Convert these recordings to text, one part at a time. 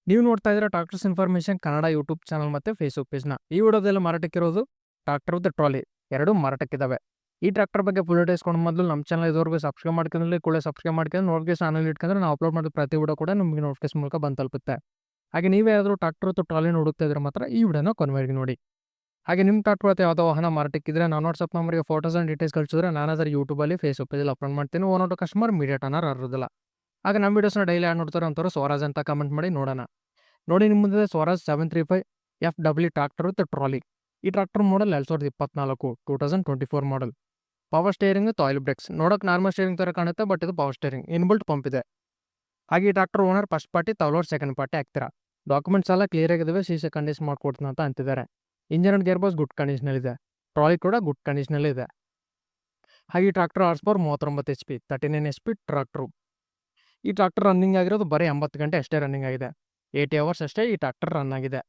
ನೀವು ನೋಡ್ತಾ ಇದ್ದೀರಾ tractors information Kannada YouTube channel ಮತ್ತು ಫೇಸ್ಬುಕ್ ಪೇಜ್ನ. ಈ ವಿಡಿಯೋದಲ್ಲಿ ಮಾರಾಟಕ್ಕಿರೋದು ಟ್ರಾಕ್ಟರ್ ವಿತ್ ಟ್ರಾಲಿ ಎರಡು ಮಾರಾಟಕ್ಕಿದ್ದಾವೆ. ಈ ಟ್ರಾಕ್ಟರ್ ಬಗ್ಗೆ ಫುಲ್ ಡೀಟೇಲ್ಸ್ ಕೊಡೋ ಮೊದಲು ನಮ್ಮ ಚಾನಲ್ ಇದುವರೆಗೂ ಸಬ್ಸ್ಕ್ರೈಬ್ ಮಾಡ್ಕೊಂಡ್ರೆ ಕೂಡ ಸಬ್ಸ್ಕ್ರೈಬ್ ಮಾಡ್ಕೊಂಡು ನೋಟಿಫಿಕೇಶನ್ ಆನಲ್ಲಿ ಇಟ್ಕೊಂಡ್ರೆ ನಾವು ಅಪ್ಲೋಡ್ ಮಾಡಿದ ಪ್ರತಿ ವಿಡಿಯೋ ಕೂಡ ನಿಮಗೆ ನೋಟಿಫಿಕೇಶನ್ ಮೂಲಕ ಬಂದು ತಲುಪುತ್ತೆ. ಹಾಗೆ ನೀವೇ ಯಾವ್ದಾದ್ರು ಟ್ರಾಕ್ಟರ್ ಮತ್ತು ಟ್ರಾಲಿ ಹುಡುಕ್ತಾ ಇದ್ರೆ ಮಾತ್ರ ಈ ವಿಡಿಯೋನ ಕೊನೆವರೆಗೆ ನೋಡಿ. ಹಾಗೆ ನಿಮ್ಮ ಟ್ರಾಕ್ಟರ್ ಅಥವಾ ಯಾವುದೋ ವಾಹನ ಮಾರಾಟಕ್ಕಿದ್ರೆ ನಾನು ವಾಟ್ಸಪ್ ನಂಬರ್ಗೆ ಫೋಟೋಸ್ ಆ್ಯಂಡ್ ಡೀಟೇಲ್ಸ್ ಕಳಿಸಿದ್ರೆ ನಾನು ಅದರ ಯೂಟ್ಯೂಬಲ್ಲಿ ಫೇಸ್ಬುಕ್ ಪೇಜಲ್ಲಿ ಅಪ್ಲೋಡ್ ಮಾಡ್ತೀನಿ. ಓನರ್ ಕಸ್ಟಮರ್ ಮೀಡಿಯೇಟ್ ಅನ್ನೋರು ಇರೋದಿಲ್ಲ. ಹಾಗೆ ನಮ್ಮ ವೀಡಿಯೋಸ್ನ ಡೈಲಿ ಯಾರು ನೋಡ್ತಾರೆ ಅಂತಾರೆ ಸ್ವರಾಜ್ ಅಂತ ಕಮೆಂಟ್ ಮಾಡಿ ನೋಡೋಣ. ನೋಡಿ, ನಿಮ್ಮ ಮುಂದೆ Swaraj 735 FW tractor with trolley. ಈ tractor model 2024 2024 model. Power steering, oil brakes. ನೋಡೋಕೆ ನಾರ್ಮಲ್ ಸ್ಟೇರಿಂಗ್ ಥರ ಕಾಣುತ್ತೆ, ಬಟ್ ಇದು ಪವರ್ ಸ್ಟೇರಿಂಗ್. ಇನ್ಬಿಲ್ಟ್ ಪಂಪ್ ಇದೆ. ಹಾಗೆ ಈ ಟ್ರಾಕ್ಟರ್ ಓನರ್ ಫಸ್ಟ್ ಪಾರ್ಟಿ, ತಗೊಳ್ಳೋರು ಸೆಕೆಂಡ್ ಪಾರ್ಟಿ ಆಗ್ತೀರಾ. ಡಾಕ್ಯುಮೆಂಟ್ಸ್ ಎಲ್ಲ ಕ್ಲಿಯರ್ ಆಗಿದ್ದಾವೆ, ಸಿಸಿ ಕಂಡೀಷನ್ ಮಾಡ್ಕೊಡ್ತೀನಿ ಅಂತ ಅಂತಿದ್ದಾರೆ. Engine and gear box good ಕಂಡೀಷನಲ್ಲಿ ಇದೆ. ಟ್ರಾಲಿ ಕೂಡ ಗುಡ್ ಕಂಡೀಷನಲ್ಲಿ ಇದೆ. ಹಾಗೆ ಈ tractor horse power 39 HP, 39 HP tractor. ಈ ಟ್ರಾಕ್ಟರ್ ರನ್ನಿಂಗ್ ಆಗಿರೋದು ಬರೀ 80 ಗಂಟೆ ಅಷ್ಟೇ ರನ್ನಿಂಗ್ ಆಗಿದೆ. 80 hours ಅಷ್ಟೇ ಈ ಟ್ರಾಕ್ಟರ್ ರನ್ ಆಗಿದೆ.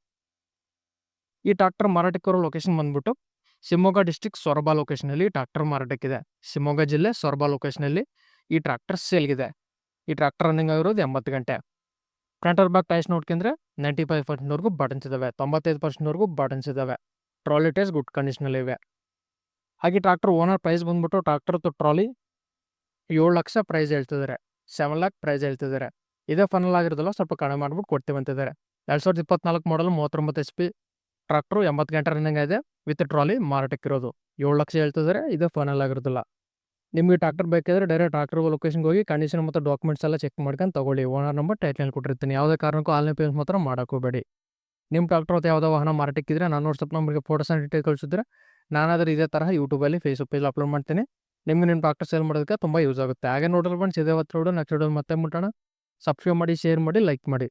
ಈ ಟ್ರಾಕ್ಟರ್ ಮಾರಾಟಕ್ಕಿರೋ ಲೊಕೇಶನ್ ಬಂದ್ಬಿಟ್ಟು ಶಿವಮೊಗ್ಗ ಡಿಸ್ಟ್ರಿಕ್ಟ್ ಸೊರಬ ಲೊಕೇಶನಲ್ಲಿ ಈ ಟ್ರಾಕ್ಟರ್ ಮಾರಾಟಕ್ಕಿದೆ. ಶಿವಮೊಗ್ಗ ಜಿಲ್ಲೆ ಸೊರಬ ಲೊಕೇಶನಲ್ಲಿ ಈ ಟ್ರಾಕ್ಟರ್ ಸೇಲ್ಗಿದೆ. ಈ ಟ್ರಾಕ್ಟರ್ ರನ್ನಿಂಗ್ ಆಗಿರೋದು 80 ಗಂಟೆ. ಫ್ರಂಟ್ ಆರ್ ಬ್ಯಾಕ್ ಟೈರ್ಸ್ ನೋಡ್ಕೊಂಡ್ರೆ 95%ವರೆಗೂ ಬಟನ್ಸ್ ಇದಾವೆ, 95%ವರೆಗೂ ಬಟನ್ಸ್ ಇದಾವೆ. ಟ್ರಾಲಿ ಟೈರ್ಸ್ ಗುಡ್ ಕಂಡೀಷನಲ್ಲಿ ಇವೆ. ಹಾಗೆ ಟ್ರಾಕ್ಟರ್ ಓನರ್ ಪ್ರೈಸ್ ಬಂದ್ಬಿಟ್ಟು ಟ್ರಾಕ್ಟರ್ ಮತ್ತು ಟ್ರಾಲಿ 7 ಲಕ್ಷ ಪ್ರೈಸ್ ಹೇಳ್ತಿದ್ದಾರೆ. 7 lakh ಪ್ರೈಸ್ ಹೇಳ್ತಿದ್ದಾರೆ. ಇದೇ ಫೈನಲ್ ಆಗಿರೋದಲ್ಲ, ಸ್ವಲ್ಪ ಕಡಿಮೆ ಮಾಡ್ಬಿಟ್ಟು ಕೊಡ್ತೀವಿ ಅಂತಿದ್ದಾರೆ. 2024 ಮಾಡಲ್ 39 HP ಟ್ರಾಕ್ಟರು 80 ಗಂಟೆ ರನ್ನಿಂಗ್ ಆಗಿದೆ ವಿತ್ ಟ್ರಾಲಿ ಮಾರಾಟಕ್ಕಿರೋದು. 7 ಲಕ್ಷ ಹೇಳ್ತಿದ್ದಾರೆ. ಇದೇ ಫೈನಲ್ ಆಗಿರೋದಿಲ್ಲ. ನಿಮಗೆ ಟ್ರಾಕ್ಟರ್ ಬೇಕಾದರೆ ಡೈರೆಕ್ಟ್ ಟ್ರಾಕ್ಟರ್ ಲೊಕೇಶನ್ಗೆ ಹೋಗಿ ಕಂಡೀಷನ್ ಮತ್ತು ಡಾಕ್ಯುಮೆಂಟ್ಸ್ ಎಲ್ಲ ಚೆಕ್ ಮಾಡ್ಕೊಂಡು ತಗೊಳ್ಳಿ. ಓನರ್ ನಂಬರ್ ಟೈಟ್ಲಲ್ಲಿ ಕೊಟ್ಟಿರ್ತೀನಿ. ಯಾವುದೇ ಕಾರಣಕ್ಕೂ ಆನ್ಲೈನ್ ಪೇಮೆಂಟ್ ಮಾತ್ರ ಮಾಡೋಕೋಬೇಡಿ. ನಿಮ್ಮ ಟ್ರಾಕ್ಟರ್ ಅಥವಾ ಯಾವುದೋ ವಾಹನ ಮಾರಾಟಕ್ಕಿದ್ರೆ ನಾನು ವಾಟ್ಸಪ್ ನಂಬರ್ಗೆ ಫೋಟೋಸ್ ಆ್ಯಂಡ್ ಡೀಟೇಲ್ ಕಳಿಸಿದ್ರೆ ನಾನಾದರೂ ಇದೇ ತರಹ ಯೂಟ್ಯೂಬಲ್ಲಿ ಫೇಸ್ಬುಕ್ ಪೇಜ್ ಅಪ್ಲೋಡ್ ಮಾಡ್ತೀನಿ. ನಿಮಗೆ ನಿಮ್ಮ ಟ್ರಾಕ್ಟರ್ ಸೇಲ್ ಮಾಡೋದಕ್ಕೆ ತುಂಬ ಯೂಸ್ ಆಗುತ್ತೆ. ಹಾಗೆ ನೋಡೋದು ಫ್ರೆಂಡ್ಸ್, ಇದೇ ಹೊತ್ತು ನೆಕ್ಸ್ಟ್ ವಿಡಿಯೋ ಮತ್ತೆ ಮುಟ್ಟೋಣ. ಸಬ್ಸ್ಕ್ರೈಬ್ ಮಾಡಿ, ಶೇರ್ ಮಾಡಿ, ಲೈಕ್ ಮಾಡಿ.